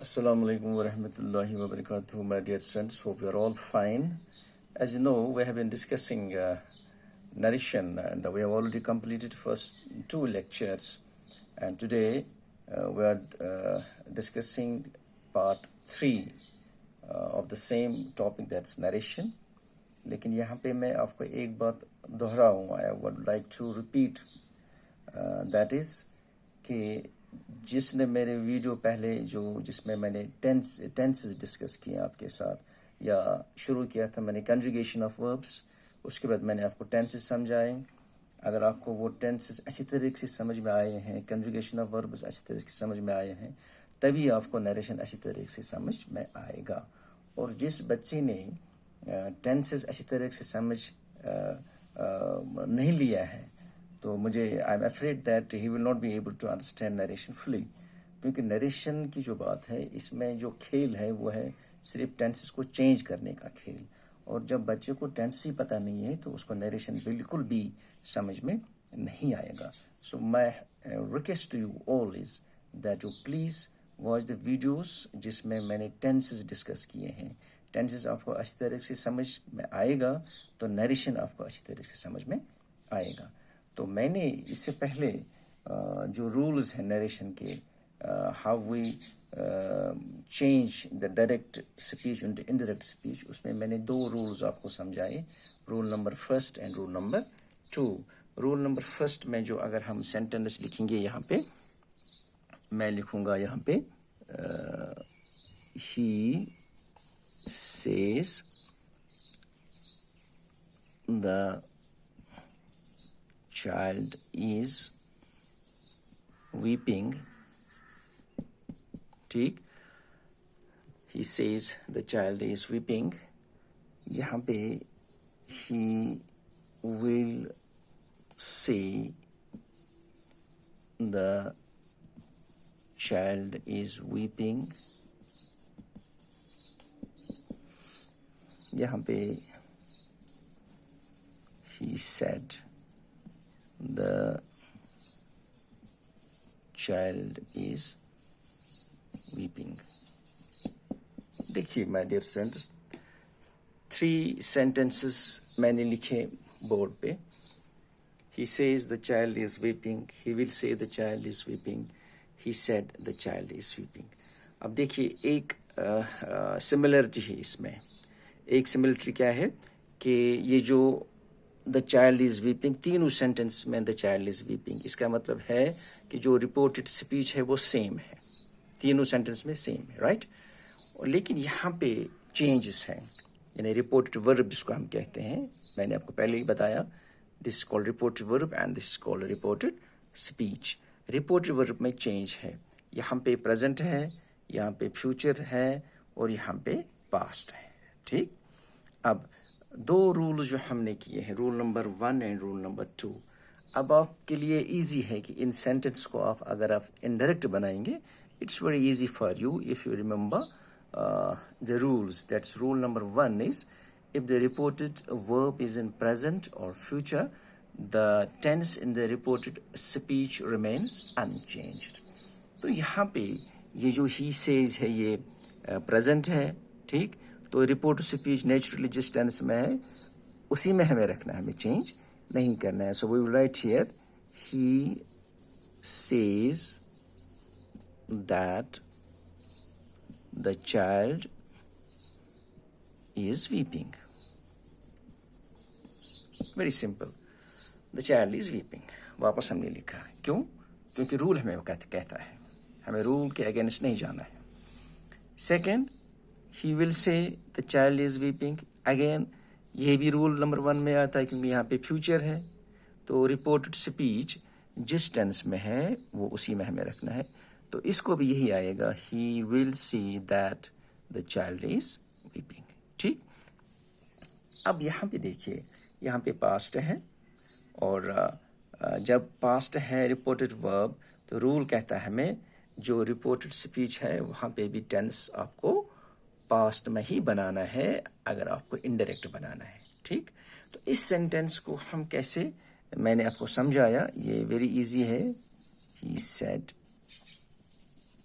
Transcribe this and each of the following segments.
Assalamu alaikum wa rahmatullahi wa barakatuh, my dear students. Hope you are all fine. As you know, we have been discussing narration, and we have already completed first two lectures. And today we are discussing part 3 of the same topic, that's narration. लेकिन यहाँ पे मैं आपको एक बात दोहराऊँ, I would like to repeat that is कि जिसने मेरे वीडियो पहले जिसमें मैंने टेंसेस डिस्कस किए आपके साथ, या शुरू किया था मैंने कंजुगेशन ऑफ वर्ब्स, उसके बाद मैंने आपको टेंसेस समझाए. अगर आपको वो टेंसेस अच्छी तरीके से समझ में आए हैं, कंजुगेशन ऑफ वर्ब्स अच्छी तरीके से समझ में आए हैं, तभी आपको नरेशन अच्छी तरीके से समझ में आएगा. और जिस बच्चे ने टेंसेस अच्छी तरीके से समझ नहीं लिया है, तो मुझे I am afraid that he will not be able to understand narration fully. क्योंकि नरेशन की जो बात है, इसमें जो खेल है वो है सिर्फ टेंसेस को चेंज करने का खेल. और जब बच्चे को टेंस ही पता नहीं है तो उसको नरेशन बिल्कुल भी समझ में नहीं आएगा. So my request to you all is that you please watch the videos जिसमें मैंने टेंसेस डिस्कस किए हैं. टेंसेस आपको अच्छी तरह से समझ में आएगा तो नरेशन आपको अच्छी तरह से समझ में आएगा. तो मैंने इससे पहले जो रूल्स हैं नरेशन के, how we change the direct speech into indirect speech, उसमें मैंने 2 रूल्स आपको समझाए, rule number 1 and rule number 2. Rule number 1 में जो अगर हम सेंटेंस लिखेंगे, यहाँ पे मैं लिखूंगा, यहाँ पे he says the child is weeping. ठीक, he says the child is weeping. यहाँ पे he will say the child is weeping. यहाँ पे he said the child is weeping. देखिए माय डियर स्टूडेंट्स, 3 sentences मैंने लिखे बोर्ड पे. He says the child is weeping. He will say the child is weeping. He said the child is weeping. अब देखिए एक similarity है इसमें. एक सिमिलरिटी क्या है कि ये जो द चाइल्ड इज़ वीपिंग, तीनों सेंटेंस में द चाइल्ड इज़ वीपिंग, इसका मतलब है कि जो रिपोर्टेड स्पीच है वो सेम है, तीनों सेंटेंस में सेम है, राइट. लेकिन यहाँ पे चेंजेस हैं, यानी रिपोर्टेड वर्ब जिसको हम कहते हैं, मैंने आपको पहले ही बताया, this is called reported verb and this is called reported speech. Reported verb में चेंज है, यहाँ पे प्रेजेंट है, यहाँ पे फ्यूचर है और यहाँ पे पास्ट है. ठीक, अब 2 रूल जो हमने किए हैं, rule number 1 and rule number 2. अब आपके लिए इजी है कि इन सेंटेंस को अगर आप इनडायरेक्ट बनाएंगे, it's very easy for you if you remember the rules. That's rule number 1 is if the reported verb is in present और future, the tense in the reported speech remains unchanged. तो यहाँ पे ये जो he says है ये present है. ठीक, तो रिपोर्ट स्पीच नेचुरली जिस टेंस में है उसी में हमें रखना है, हमें चेंज नहीं करना है. So we will write here he says that the child is weeping. Very simple, the child is weeping. वापस हमने लिखा, क्यों? क्योंकि रूल हमें कहता है, हमें रूल के अगेंस्ट नहीं जाना है. Second, he will say the child is weeping. Again, ये भी रूल नंबर 1 में आता है क्योंकि यहाँ पे फ्यूचर है, तो रिपोर्टेड स्पीच जिस टेंस में है वो उसी में हमें रखना है. तो इसको भी यही आएगा, he will say that the child is weeping. ठीक, अब यहाँ पे देखिए, यहाँ पे पास्ट है और जब पास्ट है रिपोर्टेड वर्ब, तो रूल कहता है हमें जो रिपोर्टेड स्पीच है वहाँ पे भी टेंस आपको पास्ट में ही बनाना है अगर आपको इनडायरेक्ट बनाना है. ठीक, तो इस सेंटेंस को हम कैसे, मैंने आपको समझाया, ये वेरी इजी है. He said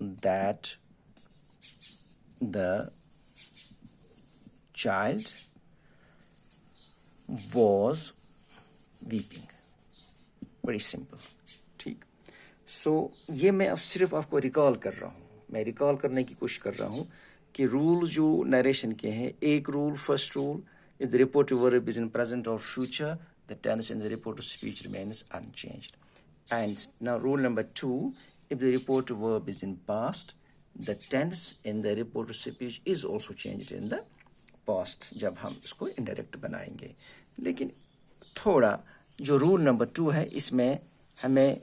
that the child was weeping. Very simple. ठीक. So ये मैं अब सिर्फ आपको रिकॉल कर रहा हूँ, मैं रिकॉल करने की कोशिश कर रहा हूँ कि रूल जो नरेशन के हैं, एक rule, first rule, if the reported verb is in present or future, the tense in the reported speech remains unchanged. And now rule number 2, if the reported verb is in past, the tense in the reported speech is also changed in the past, जब हम इसको indirect बनाएंगे. लेकिन थोड़ा जो rule number 2 है, इसमें हमें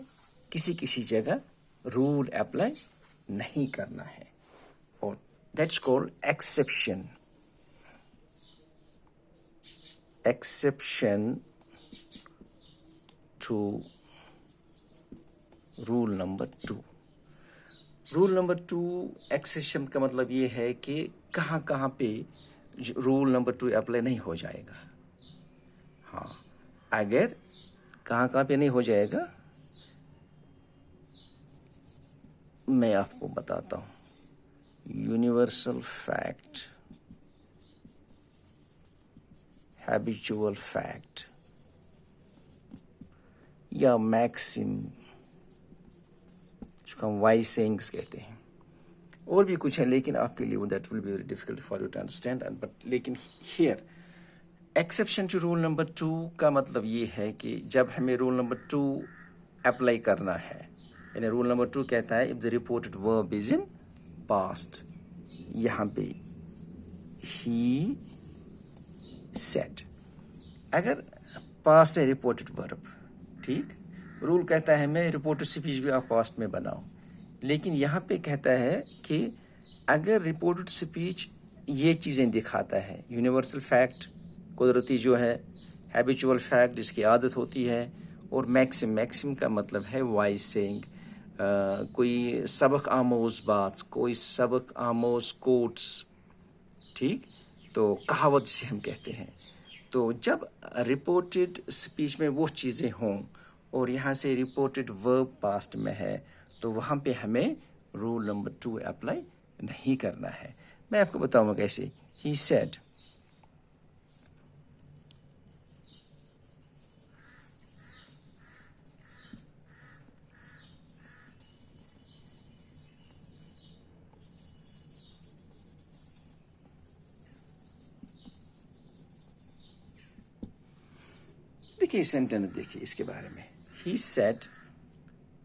किसी जगह रूल अप्लाई नहीं करना है, और that's called exception. Exception to rule number 2. Rule number 2 exception का मतलब ये है कि कहाँ पे रूल नंबर 2 अप्लाई नहीं हो जाएगा. हाँ, अगर कहाँ पे नहीं हो जाएगा, मैं आपको बताता हूँ. यूनिवर्सल फैक्ट, हैबिचुअल फैक्ट या मैक्सिम, जिसको हम वाइज सेइंग्स कहते हैं, और भी कुछ है, लेकिन आपके लिए वो that will be very difficult for you to understand. But लेकिन here exception to rule number 2 का मतलब ये है कि जब हमें रूल नंबर 2 अप्लाई करना है, यानी रूल नंबर 2 कहता है if the reported verb is in past, यहाँ पे ही सेड, अगर पास्ट है रिपोर्टेड वर्ब, ठीक, रूल कहता है मैं रिपोर्टेड स्पीच भी आप पास्ट में बनाओ, लेकिन यहाँ पे कहता है कि अगर रिपोर्टेड स्पीच ये चीज़ें दिखाता है, यूनिवर्सल फैक्ट कुदरती जो है, हैबिचुअल फैक्ट जिसकी आदत होती है, और मैक्सिम का मतलब है वाइज सेइंग, कोई सबक आमोज बात, कोई सबक आमोज कोट्स, ठीक, तो कहावत से हम कहते हैं. तो जब रिपोर्टेड स्पीच में वो चीज़ें हों और यहाँ से रिपोर्टेड वर्ब पास्ट में है, तो वहाँ पे हमें रूल नंबर 2 अप्लाई नहीं करना है. मैं आपको बताऊँगा कैसे. ही सेड, देखिए सेंटेंस, देखिए इसके बारे में. He said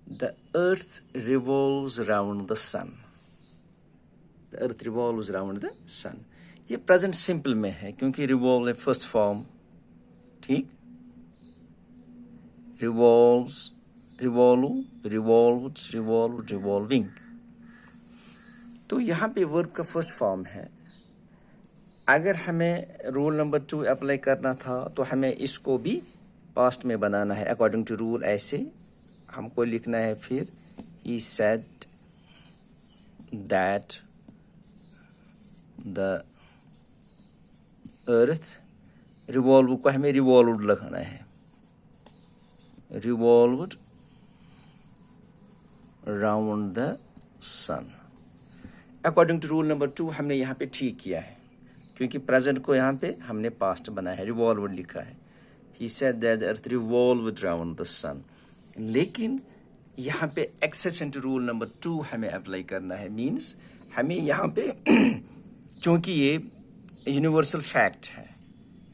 the earth revolves around the sun. The earth revolves around the sun. ये प्रेजेंट सिंपल में है क्योंकि रिवॉल्व है फर्स्ट फॉर्म, ठीक, रिवॉल्व्स, रिवॉल्विंग. तो यहाँ पे वर्ब का फर्स्ट फॉर्म है. अगर हमें रूल नंबर 2 अप्लाई करना था तो हमें इसको भी पास्ट में बनाना है अकॉर्डिंग टू रूल. ऐसे हमको लिखना है फिर he said that the earth revolve को हमें रिवॉल्व्ड लगाना है, revolved round the sun. According to rule number 2 हमने यहाँ पे ठीक किया है क्योंकि प्रेजेंट को यहाँ पे हमने पास्ट बनाया है, रिवॉल्व्ड लिखा है. He said that the earth revolved around the sun. लेकिन यहाँ पे एक्सेप्शन टू रूल नंबर 2 हमें अप्लाई करना है. मीन्स हमें यहाँ पे चूँकि ये यूनिवर्सल फैक्ट है,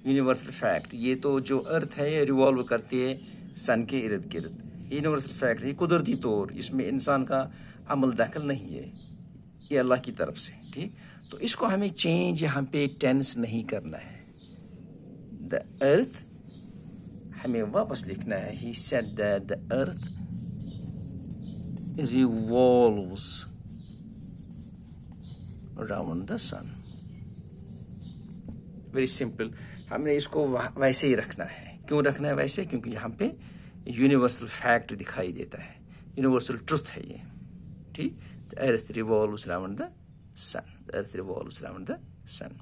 यूनिवर्सल फैक्ट, ये तो जो अर्थ है ये रिवॉल्व करती है सन के इर्द गिर्द, यूनिवर्सल फैक्ट, ये कुदरती तौर, इसमें इंसान का अमल दखल नहीं है, ये अल्लाह की तरफ से, ठीक. तो इसको हमें चेंज यहाँ पे टेंस नहीं करना है. द अर्थ हमें वापस लिखना है. He said that the earth revolves around the sun. Very simple. हमने इसको वैसे ही रखना है. क्यों रखना है वैसे? क्योंकि यहाँ पे यूनिवर्सल फैक्ट दिखाई देता है, यूनिवर्सल ट्रुथ है ये, ठीक. The earth revolves around the sun. The earth revolves around the sun.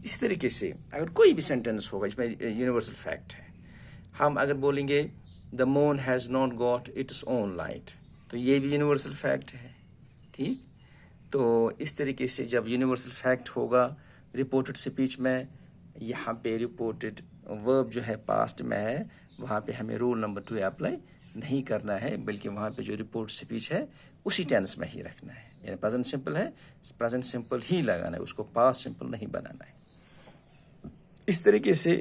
इस तरीके से अगर कोई भी सेंटेंस होगा जिसमें यूनिवर्सल फैक्ट है, हम अगर बोलेंगे the moon has not got its own light, तो ये भी यूनिवर्सल फैक्ट है, ठीक. तो इस तरीके से जब यूनिवर्सल फैक्ट होगा रिपोर्टेड स्पीच में, यहाँ पे रिपोर्टेड वर्ब जो है पास्ट में है, वहाँ पे हमें रूल नंबर 2 अप्लाई नहीं करना है, बल्कि वहाँ पे जो रिपोर्ट स्पीच है उसी टेंस में ही रखना है। यानी प्रेजेंट सिंपल है, प्रेजेंट सिंपल ही लगाना है, उसको पास्ट सिंपल नहीं बनाना है। इस तरीके से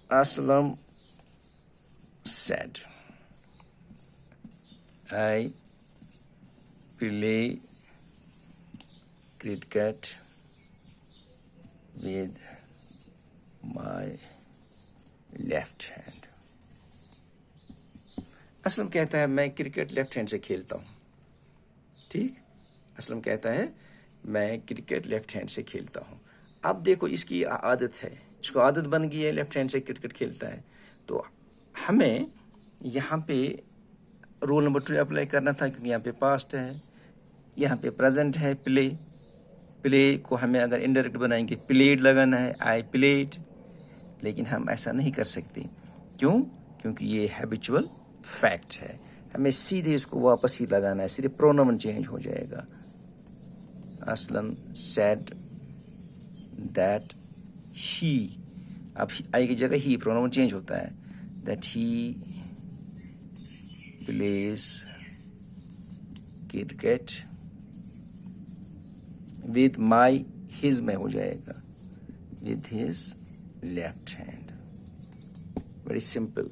Aslam said, I play cricket with my left hand. Aslam कहता है मैं क्रिकेट लेफ्ट हैंड से खेलता हूँ। ठीक, असलम कहता है मैं क्रिकेट लेफ्ट हैंड से खेलता हूँ। अब देखो इसकी आदत है, इसको आदत बन गई है, लेफ्ट हैंड से क्रिकेट खेलता है। तो हमें यहाँ पे रूल नंबर 2 अप्लाई करना था, क्योंकि यहाँ पे पास्ट है, यहाँ पे प्रेजेंट है, प्ले को हमें अगर इनडायरेक्ट बनाएंगे प्लेड लगाना है, आई प्लेड। लेकिन हम ऐसा नहीं कर सकते। क्यों? क्योंकि ये हैबिचुअल फैक्ट है, हमें सीधे इसको वापस ही लगाना है, सिर्फ प्रोनाउन चेंज हो जाएगा। असलम सेड दैट ही, अब आई की जगह ही प्रोनाउन चेंज होता है, that he plays cricket with my, his में हो जाएगा, with his left hand. Very simple,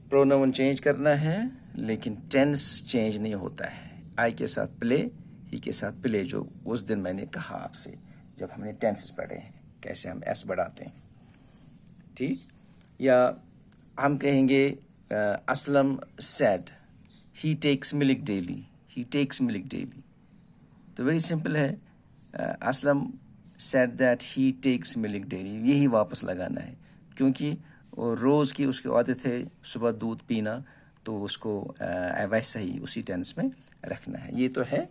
pronoun change करना है लेकिन टेंस चेंज नहीं होता है। आई के साथ प्ले, ही के साथ प्ले, जो उस दिन मैंने कहा आपसे जब हमने टेंसेस पढ़े हैं, कैसे हम एस बढ़ाते हैं। ठीक, या हम कहेंगे Aslam said he takes milk daily, he takes milk daily. तो वेरी सिंपल है, Aslam said that he takes milk daily, यही वापस लगाना है, क्योंकि रोज़ की उसकी आदत है सुबह दूध पीना, तो उसको वैसा ही उसी टेंस में रखना है। ये तो है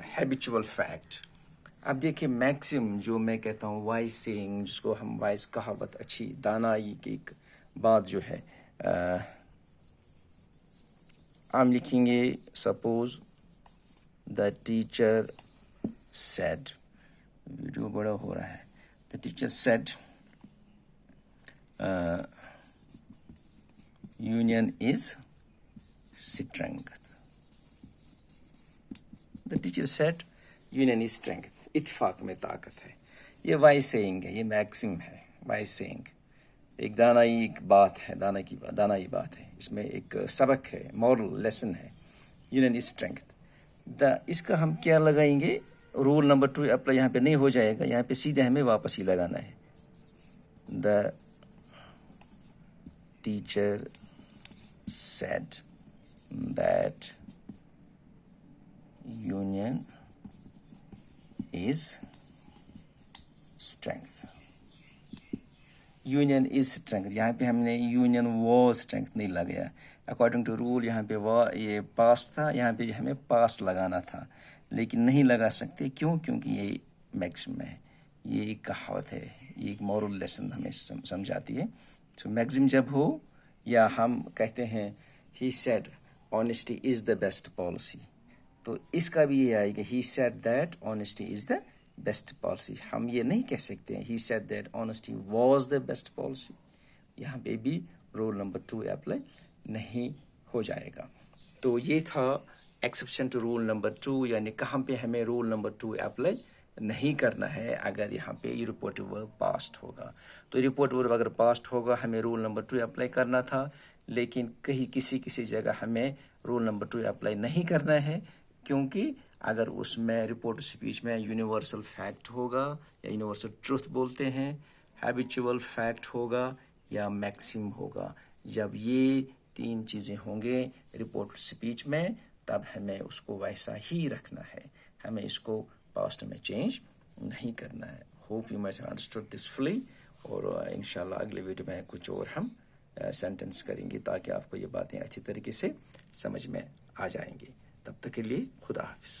हैबिचुअल फैक्ट। अब देखिए मैक्सिम, जो मैं कहता हूँ वाइज सेइंग, जिसको हम वाइज कहावत, अच्छी दानाई की एक बात जो है, हम लिखेंगे suppose the teacher said, video बड़ा हो रहा है, the teacher said union is strength, the teacher said union is strength, इत्फाक में ताकत है। ये वाइज सेइंग है, ये मैक्सिम है, वाइज सेइंग। एक दानाई एक बात है, दानाई बात है, इसमें एक सबक है, मॉरल लेसन है, यूनियन इज स्ट्रेंथ। इसका हम क्या लगाएंगे, रूल नंबर 2 अप्लाई यहाँ पे नहीं हो जाएगा, यहाँ पे सीधे हमें वापस ही लगाना है। The teacher said that union is strength, union is strength. यहाँ पे हमने यूनियन वॉज स्ट्रेंथ नहीं लगाया, अकॉर्डिंग टू रूल यहाँ पे ये पास था, यहाँ पे हमें पास लगाना था, लेकिन नहीं लगा सकते। क्यों? क्योंकि ये मैक्सिम है, ये एक कहावत है, ये एक मॉरल लेसन हमें समझाती है। तो मैक्सिम जब हो, या हम कहते हैं he said honesty is the best policy, तो इसका भी ये आएगा, ही said that honesty is the best policy. हम ये नहीं कह सकते हैं ही said that honesty was the best policy, यहाँ पे भी रूल नंबर 2 अप्लाई नहीं हो जाएगा। तो ये था एक्सेप्शन टू रूल नंबर 2, यानी कहाँ पे हमें रूल नंबर 2 अप्लाई नहीं करना है अगर यहाँ पे रिपोर्टिव वर्ब पास्ट होगा। तो रिपोर्टिव वर्ब अगर पास्ट होगा हमें रूल नंबर 2 अप्लाई करना था, लेकिन कहीं किसी जगह हमें रूल नंबर 2 अप्लाई नहीं करना है, क्योंकि अगर उसमें रिपोर्ट स्पीच में यूनिवर्सल फैक्ट होगा या यूनिवर्सल ट्रूथ बोलते हैं, हैबिचुअल फैक्ट होगा या मैक्सिम होगा, जब ये 3 चीज़ें होंगे रिपोर्ट स्पीच में, तब हमें उसको वैसा ही रखना है, हमें इसको पास्ट में चेंज नहीं करना है। Hope you must understood this fully, और इंशाल्लाह अगले वीडियो में कुछ और हम सेंटेंस करेंगे, ताकि आपको ये बातें अच्छी तरीके से समझ में आ जाएंगी। तब तक के लिए खुदा हाफिज़।